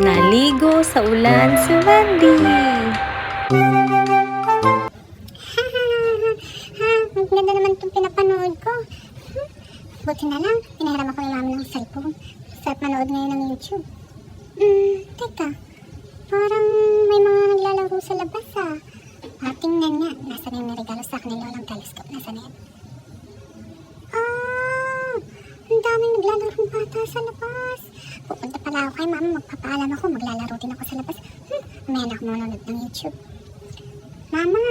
Naligo sa ulan si Wendy. Ang ganda naman itong pinapanood ko. Buti na lang, pinahiram ako ni mama ng cellphone. Sarap manood ngayon ng YouTube. Teka, parang may mga naglalaro sa labas tingnan nga, nasa na yung regalo sa akin ng lolang telescope. Nasa na yan? Ang daming naglalarong bata sa labas. Pupunta pala ako kay mama, magpapaalam ako, maglalaro din ako sa labas. May anak mo nanonood ng YouTube. Mama,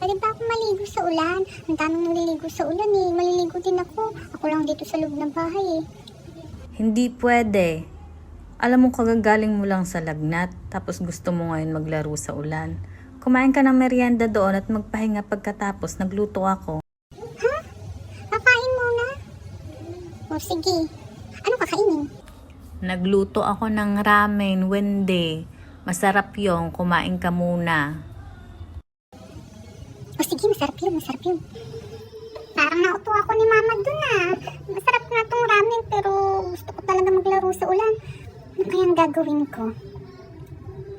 pwede ba ako maligo sa ulan? Ang daming naliligo sa ulan maliligo din ako. Ako lang dito sa loob ng bahay Hindi pwede. Alam mo, kagagaling mo lang sa lagnat, tapos gusto mo ngayon maglaro sa ulan. Kumain ka ng merienda doon at magpahinga pagkatapos nagluto ako. Ha? Kakain muna? O sige, ano kakainin? Nagluto ako ng ramen, Wendy. Masarap yung kumain ka muna. O sige, masarap yun. Parang nauto ako ni mama dun Masarap na tong ramen pero gusto ko talaga maglaro sa ulan. Ano kayang gagawin ko?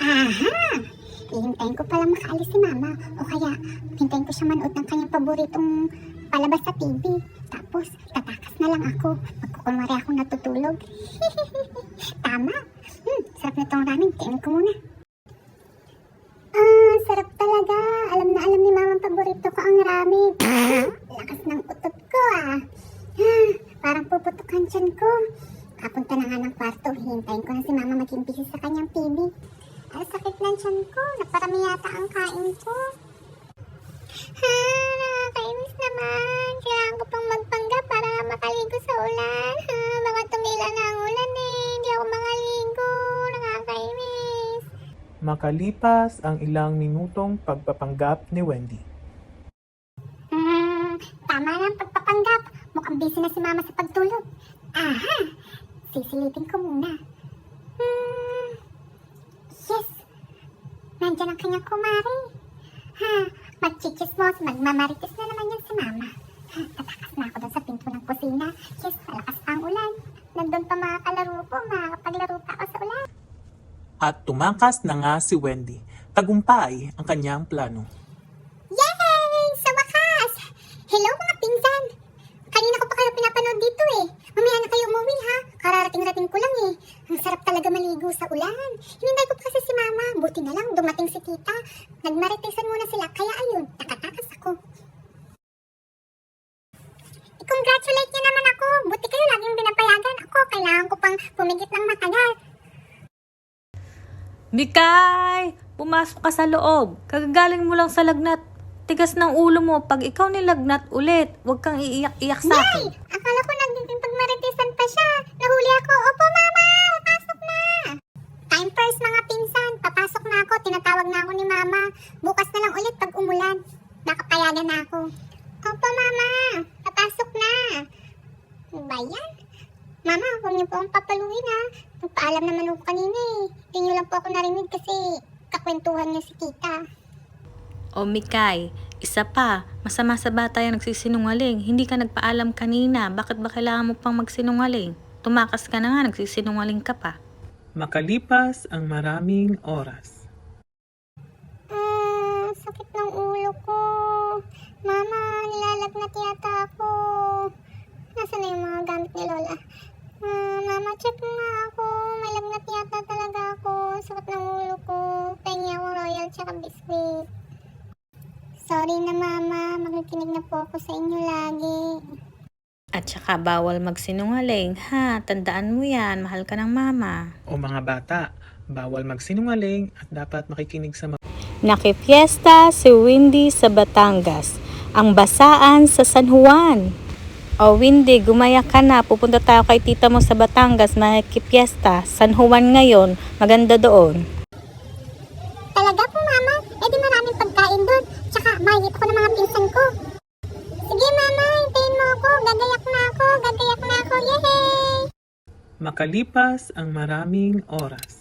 Aha! Hihintayin ko palang makaalis si mama. O kaya, hintayin ko siya manood ng kanyang paboritong palabas sa TV. Tapos, tatakas na lang ako. Magkukunwari ako natutulog. Tama! Sarap na tong ramen. Kainin ko muna. Sarap talaga. Alam na alam ni mama paborito ko ang ramen. Lakas ng utot ko Parang puputok ang tiyan ko. Kapunta na nga ng kwarto. Hihintayin ko na si mama maging busy sa kanyang TV. Ay, sakit ng tiyan ko. Naparami yata ang kain ko. Nakakainis naman. Kailangan ko pang magpanggap para makaligo sa ulan. Baka tumila na ang ulan Hindi ako makaligo. Nakakainis. Makalipas ang ilang minutong pagpapanggap ni Wendy. Tama na ang pagpapanggap. Mukhang busy na si mama sa pagtulog. Aha! Sisilipin ko muna. Yes! Nandiyan ang kanyang kumari. Magchichismos, magmamarites na naman yan si mama. Tatakas na ako doon sa pinto ng kusina. Yes, malakas pa ang ulan. Nandun pa mga kalaro ko, makakapaglaro pa ako sa ulan. At tumakas na nga si Wendy. Tagumpay ang kanyang plano. Yay! Sa wakas! Hello mga pinsan! Kanina ko pa kayo pinapanood dito Mamaya na kayo umuwi Kararating-rating ko lang Ang sarap talaga maligo sa ulan. Hinintay ko pa kasi si mama. Buti na lang dumating si tita. Nagmaritesan muna sila kaya ayun, takatakas ako. I-congratulate niyo naman ako. Buti kayo laging binapayagan ako. Kailangan ko pang pumigit ng matagal. Mikay! Pumasok ka sa loob. Kagagaling mo lang sa lagnat. Tigas ng ulo mo. Pag ikaw nilagnat ulit, huwag kang iiyak-iyak sa akin. Akala ko nagiging pagmaritesan pa siya. Nahuli ako. Opo mama, pasok na. Time first mga pinsan. Papasok na ako. Tinatawag na ako ni mama. Bukas na lang ulit pag umulan. Nakapayagan na ako. Opo mama, papasok na. Ano ba yan? Mama, huwag niyo po akong papaluin Nagpaalam naman ako kanina Hindi niyo lang po ako narinig kasi kakwentuhan niyo si tita. O Mikay, isa pa, masama sa bata yung nagsisinungaling. Hindi ka nagpaalam kanina. Bakit ba kailangan mo pang magsinungaling? Tumakas ka na nga, nagsisinungaling ka pa. Makalipas ang maraming oras. Sakit ng ulo ko. Mama, nilalagnat yata ako. Nasaan na yung mga gamit ni Lola? Mama, check nga ako. May lagnat yata talaga ako. Sakit ng ulo ko. Pengi ako royal tsaka biscuit. Sorry na mama, makikinig na po ako sa inyo lagi. At saka bawal magsinungaling, Tandaan mo yan, mahal ka ng mama. O mga bata, bawal magsinungaling at dapat makikinig sa Nakipiesta si Wendy sa Batangas. Ang basaan sa San Juan. O Wendy, gumaya ka na. Pupunta tayo kay tita mo sa Batangas, makipiesta. San Juan ngayon, maganda doon. Talaga po mama, di maraming pagkain doon. Tsaka mahigit ako ng mga pinsan ko. Sige mama, hintayin mo ako. Gagayak na ako. Yehey! Makalipas ang maraming oras.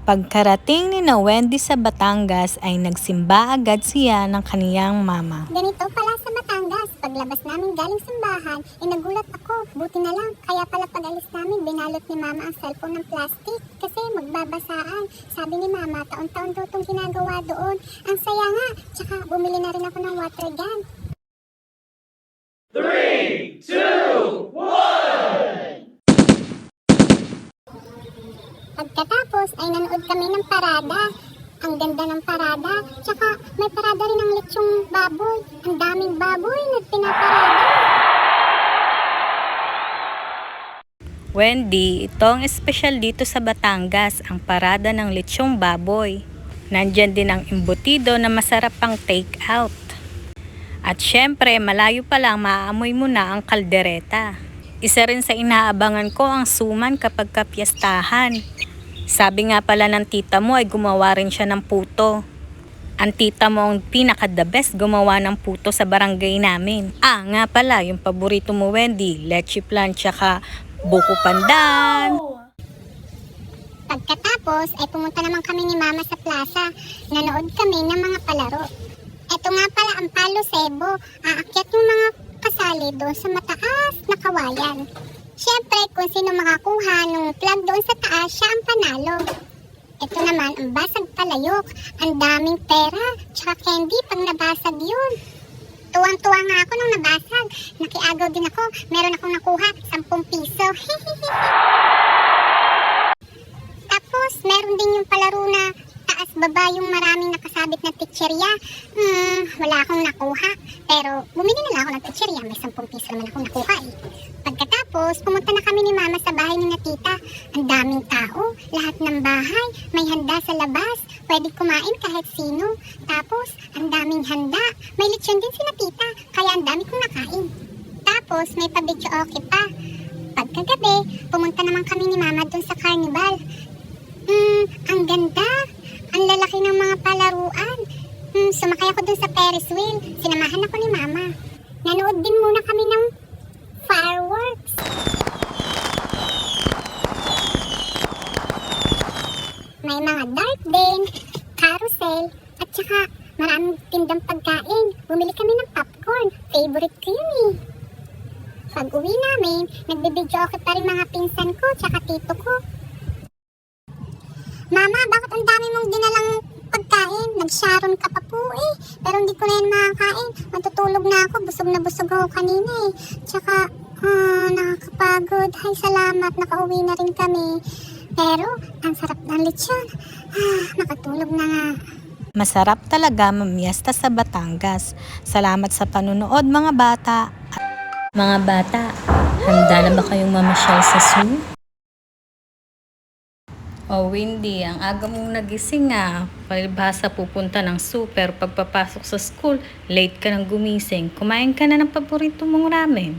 Pagkarating ni na Wendy sa Batangas ay nagsimba agad siya ng kaniyang mama. Ganito pala sa Batangas, paglabas namin galing simbahan, nagulat ako. Buti na lang, kaya pala pag-alis namin, binalot ni mama ang cellphone ng plastic kasi magbabasaan. Sabi ni mama, taon-taon daw itong ginagawa doon. Ang saya nga, tsaka bumili na rin ako ng water gun. 3, 2, 1! Pagkatapos ay nanood kami ng parada. Ang ganda ng parada. Tsaka may parada rin ng lechong baboy. Ang daming baboy na pinaparada. Wendy, ito ang espesyal dito sa Batangas, ang parada ng lechong baboy. Nandyan din ang embutido na masarap pang take out. At syempre, malayo pa lang maaamoy mo na ang kaldereta. Isa rin sa inaabangan ko ang suman kapag kapiyastahan. Sabi nga pala ng tita mo ay gumawa rin siya ng puto. Ang tita mo ang pinaka-the best gumawa ng puto sa barangay namin. Nga pala, yung paborito mo Wendy, leche flan tsaka buko pandan. Pagkatapos ay pumunta naman kami ni mama sa plaza. Nanood kami ng mga palaro. Ito nga pala ang palo sebo. Aakyat yung mga kasali doon sa mataas na kawayan. Siyempre, kung sino makakuha nung flag doon sa taas, siya ang panalo. Ito naman, ang basag palayok. Ang daming pera, tsaka candy pag nabasag yun. Tuwang-tuwa nga ako nung nabasag. Nakiagaw din ako. Meron akong nakuha, 10 piso. Tapos, meron din yung palaro na taas-baba yung maraming nakasabit na titserya. Wala akong nakuha. Pero, bumili na lang ako ng titserya. May 10 piso naman akong nakuha eh. Pagkatapos, pumunta na kami ni mama sa bahay ni na tita. Ang daming tao, lahat ng bahay, may handa sa labas. Pwede kumain kahit sino. Tapos, ang daming handa. May lechon din si na tita, kaya ang dami kong nakain. Tapos, may pabidyo okay pa. Pagkagabi, pumunta naman kami ni mama dun sa carnival. Ang ganda. Ang lalaki ng mga palaruan. Sumakay ako dun sa Ferris wheel. Sinamahan ako ni mama. Nanood din muna kami ng fireworks. May mga dart din, carousel, at saka maraming tindang pagkain. Bumili kami ng popcorn. Favorite ko yun eh. Pag uwi namin, nagbibidyo ako pa rin mga pinsan ko tsaka tito ko. Mama, bakit ang dami mong dinalang pagkain? Nag-sharon ka pa po eh. Pero hindi ko na yan makakain. Matutulog na ako. Busog na busog ako kanina eh. Tsaka, nakakapagod. Hay, salamat. Nakauwi na rin kami. Pero, ang sarap ng lechon. Nakatulog na nga. Masarap talaga mamiesta sa Batangas. Salamat sa panunood mga bata. Mga bata, handa na ba kayong mamasyal sa zoo? Wendy, ang aga mong nagising palibhasa pupunta ng super, pagpapasok sa school, late ka nang gumising. Kumain ka na ng paborito mong ramen.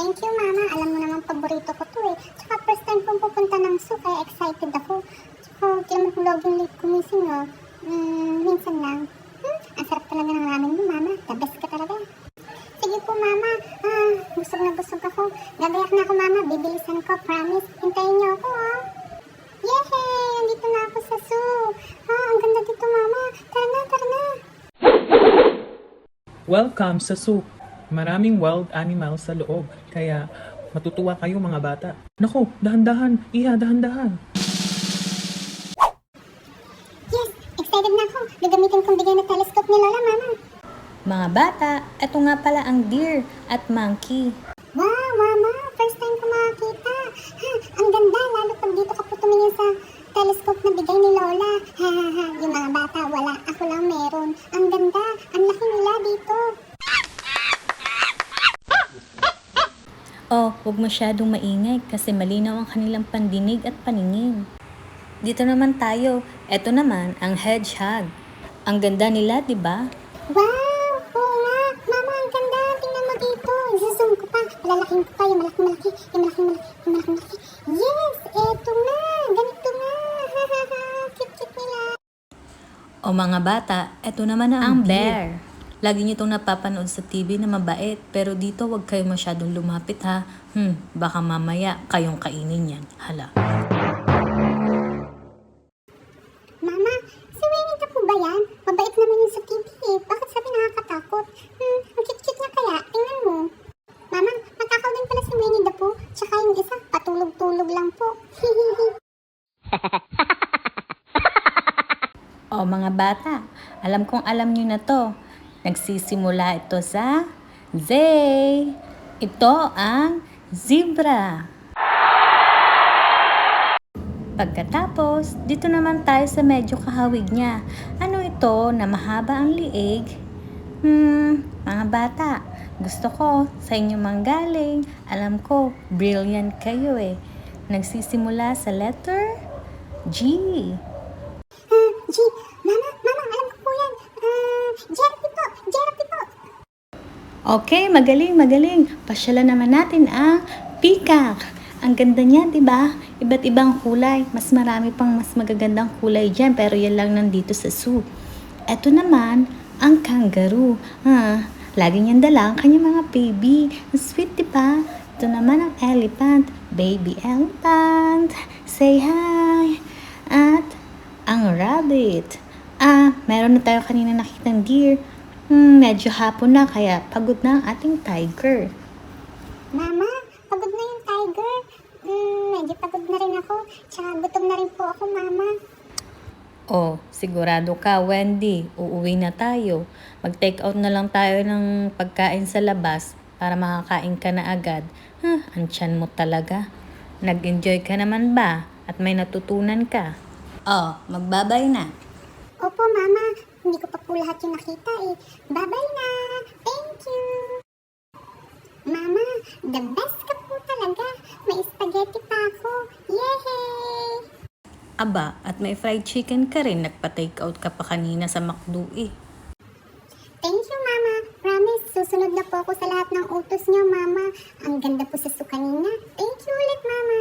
Thank you, Mama. Alam mo naman paborito ko to eh. Tsaka first time kong pupunta ng zoo, kaya excited ako. Tsaka, di naman kong loging late gumising, no? Minsan lang. Ang sarap talaga ng ramen mo, Mama. The best ka talaga. Sige po, Mama. Busog na busog ako. Gagayak na ako, Mama. Bibilisan ko. Promise. Hintayin niyo ako, Yehey! Nandito na ako sa zoo. Ang ganda dito, Mama. Tara na, tara na. Welcome sa zoo. Maraming wild animals sa loob, kaya matutuwa kayo mga bata. Nako, dahan-dahan. Iha, dahan-dahan. Yes! Excited na ako. Gagamitin kong bigay na telescope ni Lola, Mama. Mga bata, eto nga pala ang deer at monkey. Wow, Mama! First time ko makakita. Ang ganda, lalo pag dito ka po tumingin sa telescope na bigay ni Lola. Yung mga bata, wala. Ako lang meron. Ang ganda. Ang laki nila dito. Huwag masyadong maingay kasi malinaw ang kanilang pandinig at paningin. Dito naman tayo. Eto naman ang hedgehog. Ang ganda nila, di ba? Wow! Oo nga! Mama, ang ganda! Tingnan mo dito! I-zoom ko pa. Palalaking ko pa. Yung malaking-malaki. Yung malaking-malaki. Yes! Eto nga! Ganito nga! Cute-cute nila. Mga bata, eto naman na ang bear. Lagi niyo itong napapanood sa TV na mabait, pero dito wag kayo masyadong lumapit ha. Baka mamaya kayong kainin yan. Hala. bata, alam kong alam nyo na to. Nagsisimula ito sa Z. Ito ang zebra. Pagkatapos, dito naman tayo sa medyo kahawig niya. Ano ito na mahaba ang liig? Mga bata, gusto ko sa inyo manggaling. Alam ko, brilliant kayo eh. Nagsisimula sa letter G. G, mama, alam ko po yan. Jeremy po. Okay, magaling. Pasyalan naman natin ang peacock. Ang ganda niya, di ba? Iba't ibang kulay. Mas marami pang mas magagandang kulay dyan, pero yan lang nandito sa zoo. Ito naman, ang kangaroo. Lagi niyang dala ang kanyang mga baby. Ang sweet, di ba? Ito naman ang elephant. Baby elephant. Say hi. At ang rabbit. Meron na tayo kanina nakitang deer. Medyo hapon na, kaya pagod na ang ating tiger. Mama, pagod na yung tiger. Medyo pagod na rin ako. Tsaka gutom na rin po ako, mama. Oh, sigurado ka, Wendy. Uuwi na tayo. Mag-take out na lang tayo ng pagkain sa labas para makakain ka na agad. Ang tiyan mo talaga. Nag-enjoy ka naman ba? At may natutunan ka? Oh, magbabay na. Opo, mama. Hindi ko pa po lahat yung nakita eh. Bye-bye na. Thank you. Mama, the best ka po talaga. May spaghetti pa ako. Yay! Aba, at may fried chicken ka rin. Nagpa-take out ka pa kanina sa McDo eh. Thank you, mama. Promise, susunod na po ako sa lahat ng utos niyo, mama. Ang ganda po sa kanina. Thank you ulit, mama.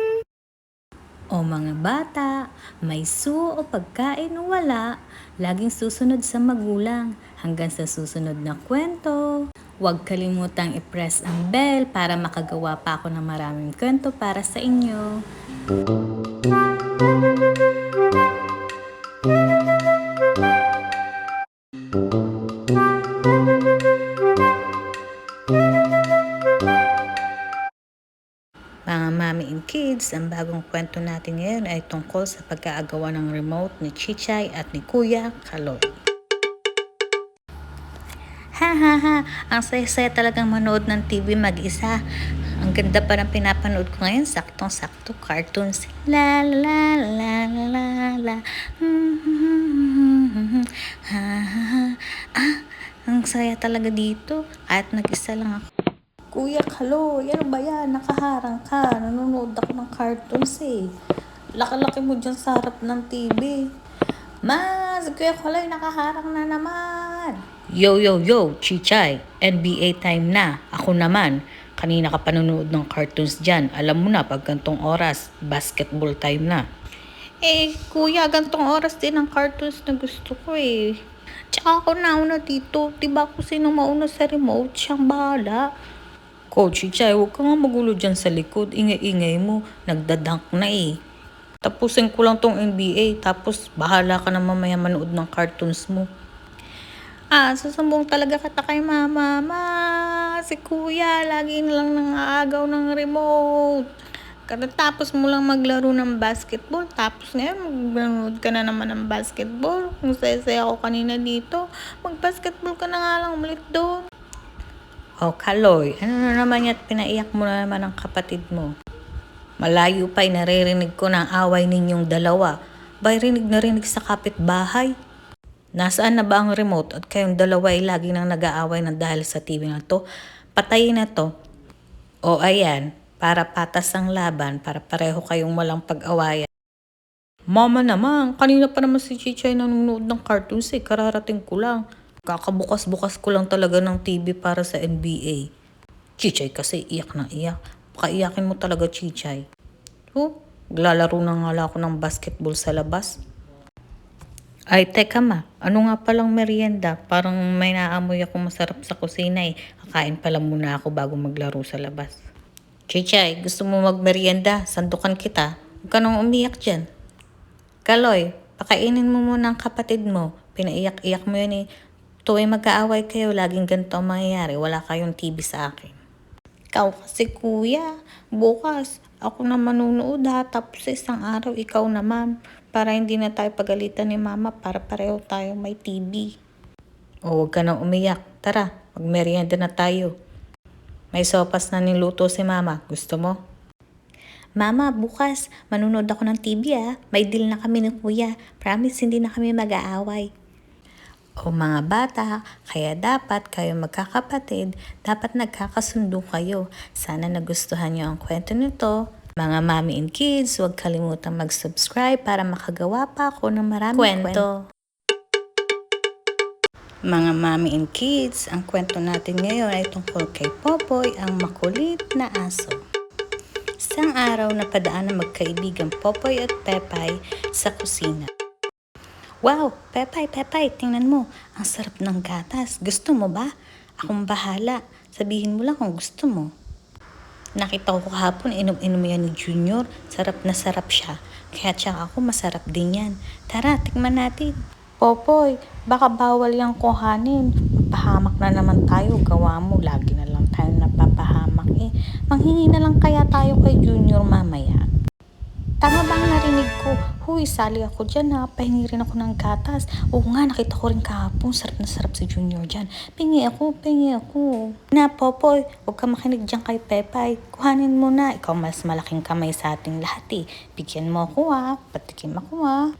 O mga bata, may suo o pagkain o wala, laging susunod sa magulang hanggang sa susunod na kwento. Huwag kalimutang i-press ang bell para makagawa pa ako ng maraming kwento para sa inyo. Mga mami and kids, ang bagong kwento natin ngayon ay tungkol sa pag-aagawan ng remote ni Chichay at ni Kuya Kaloy. Ang saya-saya talagang manood ng TV mag-isa. Ang ganda pa ng pinapanood ko ngayon, saktong-sakto cartoons. La la la la la la. Ang saya talaga dito. Kahit nag-isa lang ako. Kuya Kaloy, ano ba yan? Nakaharang ka. Nanonood ako ng cartoons eh. Laki-laki mo dyan sa harap ng TV. Si Kuya Kaloy nakaharang na naman. Yo, Chichay. NBA time na. Ako naman. Kanina ka panonood ng cartoons dyan. Alam mo na, pag gantong oras, basketball time na. Kuya, gantong oras din ang cartoons na gusto ko eh. Tsaka ako nauna dito. Diba kung sino mauna sa remote, siyang bahala. Coach Chichay, huwag ka nga magulo dyan sa likod. Ingay-ingay mo. Nagdadank na eh. Tapusin ko lang tong NBA. Tapos bahala ka na mamaya manood ng cartoons mo. Sasambong talaga kita kay mama. Si kuya, lagi na lang nangaagaw ng remote. Tapos mo lang maglaro ng basketball. Tapos ngayon, maglanood ka na naman ng basketball. Kung saya-saya ako kanina dito, mag-basketball ka na nga lang ulit doon. Kaloy, ano na naman yan? Pinaiyak mo na naman ang kapatid mo. Malayo pa'y naririnig ko ng away ninyong dalawa. Ba'y rinig na rinig sa kapitbahay? Nasaan na ba ang remote at kayong dalawa ay lagi nang nag-aaway na dahil sa TV na to? Patayin na to. Ayan, para patas ang laban, para pareho kayong walang pag-awayan. Mama naman, kanina pa naman si Chichay nanonood ng cartoons eh, kararating ko lang. Kakabukas-bukas ko lang talaga ng TV para sa NBA. Chichay kasi iyak na iyak. Pakaiyakin mo talaga, Chichay. Glalaro na nga lang ako ng basketball sa labas. Ay, teka ma. Ano nga palang merienda? Parang may naamoy ako masarap sa kusina eh. Kakain pala muna ako bago maglaro sa labas. Chichay, gusto mo magmerienda? Sandukan kita. Huwag ka nang umiyak dyan. Kaloy, pakainin mo muna ang kapatid mo. Pinaiyak-iyak mo yan eh. Tuwing mag-aaway kayo, laging ganito ang mangyayari. Wala kayong TV sa akin. Ikaw kasi kuya, bukas ako na manunood ha. Tapos isang araw, ikaw naman. Para hindi na tayo pagalitan ni mama para pareho tayo may TV. O huwag ka nang umiyak. Tara, magmerienda na tayo. May sopas na niluto si mama. Gusto mo? Mama, bukas manunod ako ng TV ah. May deal na kami ni kuya. Promise hindi na kami mag-aaway. O mga bata, kaya dapat kayo magkakapatid, dapat nagkakasundo kayo. Sana nagustuhan niyo ang kwento nito. Mga mommy and kids, huwag kalimutang mag-subscribe para makagawa pa ako ng maraming kwento. Mga mommy and kids, ang kwento natin ngayon ay tungkol kay Popoy, ang makulit na aso. Isang araw napadaan ng magkaibigang Popoy at Pepay sa kusina. Wow, Pepay, tingnan mo. Ang sarap ng gatas. Gusto mo ba? Akong bahala. Sabihin mo lang kung gusto mo. Nakita ko kahapon, inom-inom yan ni Junior. Sarap na sarap siya. Kaya tsaka ako masarap din yan. Tara, tikman natin. Popoy, baka bawal yung kuhanin. Mapahamak na naman tayo. Gawa mo, lagi na lang tayo napapahamak eh. Manghingi na lang kaya tayo kay Junior mamaya. Tama bang narinig ko? Huy, sali ako dyan ha. Pahingi rin ako ng gatas. Oo nga, nakita ko rin kahapon. Sarap na sarap si Junior dyan. Pingi ako. Na, Popoy, huwag ka makinig dyan kay Pepay. Kuhanin mo na. Ikaw mas malaking kamay sa ating lahat eh. Bigyan mo ako ha. Patikim ako ha.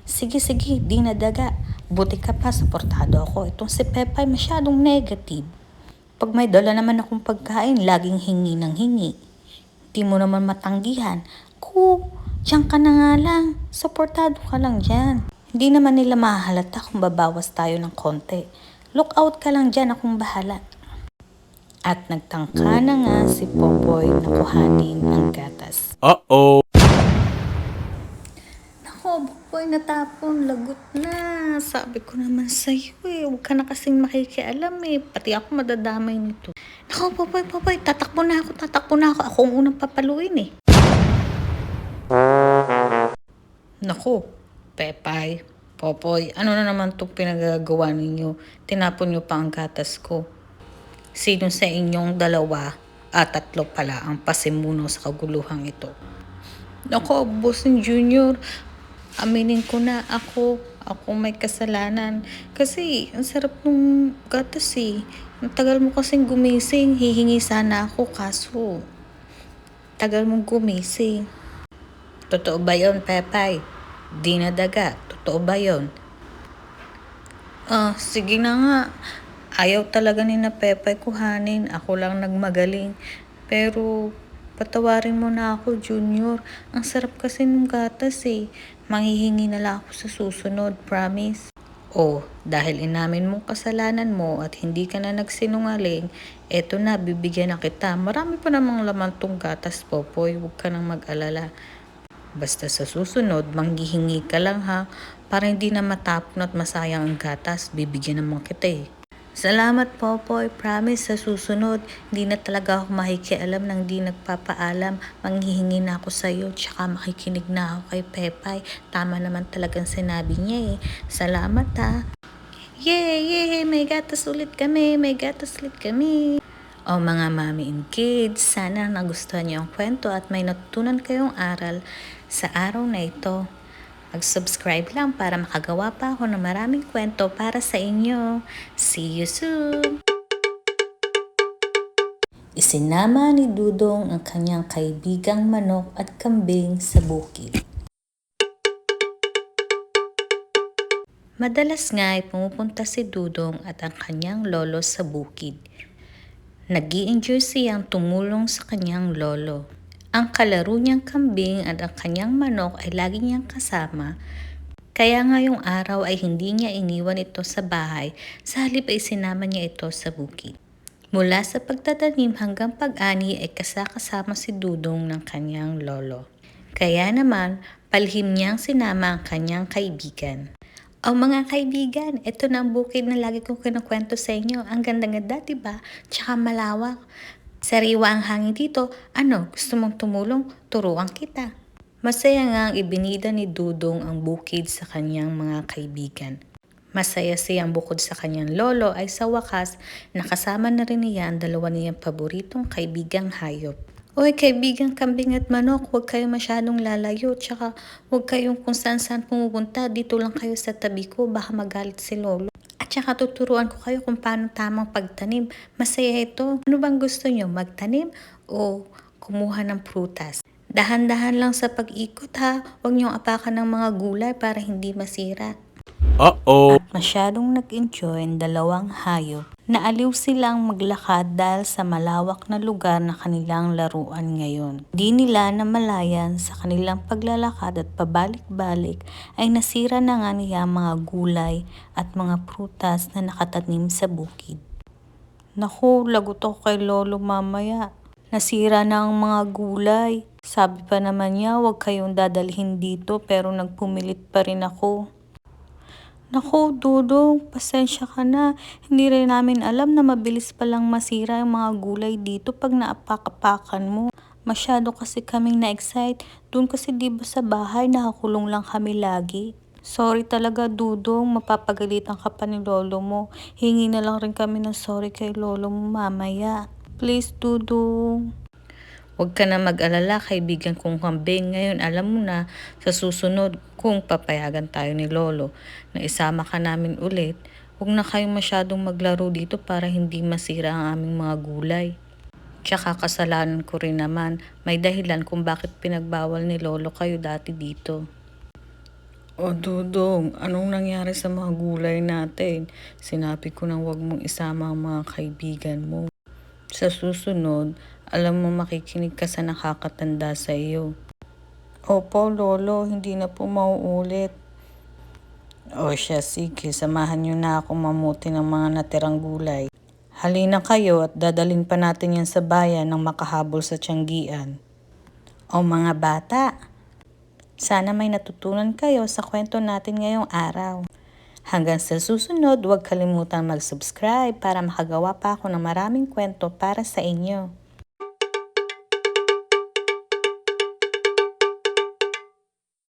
Sige, di na daga. Buti ka pa, suportado ako. Itong si Pepay masyadong negative. Pag may dala naman akong pagkain, laging hingi ng hingi. Di mo naman matanggihan. Diyan ka na nga lang. Suportado ka lang dyan. Hindi naman nila mahahalata kung babawas tayo ng konti. Look out ka lang dyan, akong bahala. At nagtangka na nga si Popoy na kuhanin ang gatas. Uh-oh. Nako, Popoy, natapon. Lagot na. Sabi ko naman sa'yo eh. Huwag ka na kasing makikialam eh. Pati ako madadamay nito. Nako, Popoy, tatakbo na ako. Ako ang unang papaluin eh. Naku, Pepay, Popoy, ano na naman itong pinagagawa ninyo? Tinapon nyo pa ang gatas ko. Sino sa inyong dalawa, tatlo pala ang pasimuno sa kaguluhang ito? Naku, Bossing Junior, aminin ko na ako may kasalanan. Kasi ang sarap nung gatas eh. Ang tagal mo kasing gumising, hihingi sana ako kaso tagal mong gumising. Totoo ba yun, Pepay? Di na daga. Totoo ba yun? Sige na nga. Ayaw talaga ni na Pepay kuhanin. Ako lang nagmagaling. Pero, patawarin mo na ako, Junior. Ang sarap kasi ng gatas eh. Manghihingi na lang ako sa susunod, promise. Dahil inamin mong kasalanan mo at hindi ka na nagsinungaling, eto na, bibigyan na kita. Marami pa namang laman tong gatas, Popoy. Huwag ka nang mag-alala. Basta sa susunod, manghihingi ka lang ha, para hindi na matapon at masayang ang gatas, bibigyan naman kita eh. Salamat Popoy, promise sa susunod, hindi na talaga ako makikialam nang di nagpapaalam, manghihingi na ako sa'yo, tsaka makikinig na ako kay Pepay, tama naman talagang sinabi niya eh. Salamat ha. Yay, may gatas ulit kami. O mga mommy and kids, sana nagustuhan niyo ang kwento at may natutunan kayong aral sa araw na ito. Mag-subscribe lang para makagawa pa ako ng maraming kwento para sa inyo. See you soon! Isinama ni Dudong ang kanyang kaibigang manok at kambing sa bukid. Madalas nga ay pumupunta si Dudong at ang kanyang lolo sa bukid. Nag-i-enjoy siyang tumulong sa kanyang lolo. Ang kalaro niyang kambing at ang kanyang manok ay lagi niyang kasama. Kaya ngayong araw ay hindi niya iniwan ito sa bahay, sa halip ay sinama niya ito sa bukid. Mula sa pagtatanim hanggang pag-ani ay kasama si Dudong ng kanyang lolo. Kaya naman, palihim niyang sinama ang kanyang kaibigan. O mga kaibigan, ito na ang bukid na lagi kong kinukwento sa inyo. Ang ganda-ganda, diba? Tsaka malawak. Sariwa ang hangin dito. Ano, gusto mong tumulong? Turuan kita. Masaya nga ang ibinida ni Dudong ang bukid sa kanyang mga kaibigan. Masaya siyang bukod sa kanyang lolo ay sa wakas nakasama na rin niya ang dalawa niyang paboritong kaibigang hayop. Uy, kaibigan kambing at manok, huwag kayo masyadong lalayo, tsaka huwag kayong kung saan-saan pumupunta, dito lang kayo sa tabi ko, baka magalit si Lolo. At tsaka tuturuan ko kayo kung paano tamang pagtanim. Masaya ito. Ano bang gusto nyo, magtanim o kumuha ng prutas? Dahan-dahan lang sa pag-ikot ha, huwag niyong apakan ng mga gulay para hindi masira. At masyadong nag-enjoy ang dalawang hayop. Naaliw silang maglakad dahil sa malawak na lugar na kanilang laruan ngayon. Di nila namalayan sa kanilang paglalakad at pabalik-balik ay nasira na nga niya mga gulay at mga prutas na nakatanim sa bukid. Naku, lagot ako kay Lolo mamaya. Nasira na ang mga gulay. Sabi pa naman niya, huwag kayong dadalhin dito pero nagpumilit pa rin ako. Naku, Dudong, pasensya ka na. Hindi rin namin alam na mabilis palang masira yung mga gulay dito pag naapak-apakan mo. Masyado kasi kaming na-excite. Doon kasi diba sa bahay, nakakulong lang kami lagi. Sorry talaga, Dudong. Mapapagalitan ka pa ni Lolo mo. Hingi na lang rin kami ng sorry kay Lolo mo mamaya. Please, Dudong. Huwag ka na mag-alala, kaibigan kong kambing. Ngayon, alam mo na, sa susunod, kung papayagan tayo ni Lolo na isama ka namin ulit, huwag na kayong masyadong maglaro dito para hindi masira ang aming mga gulay. Tsaka kasalanan ko rin naman, may dahilan kung bakit pinagbawal ni Lolo kayo dati dito. O Dudong, anong nangyari sa mga gulay natin? Sinabi ko nang huwag mong isama ang mga kaibigan mo. Sa susunod, alam mo makikinig ka sa nakakatanda sa iyo. Opo, Lolo, hindi na po mauulit. O siya, sige, samahan niyo na ako mamuti ng mga natirang gulay. Halina kayo at dadalhin pa natin yan sa bayan nang makahabol sa Tianggian. O mga bata, sana may natutunan kayo sa kwento natin ngayong araw. Hanggang sa susunod, huwag kalimutan mag-subscribe para makagawa pa ako ng maraming kwento para sa inyo.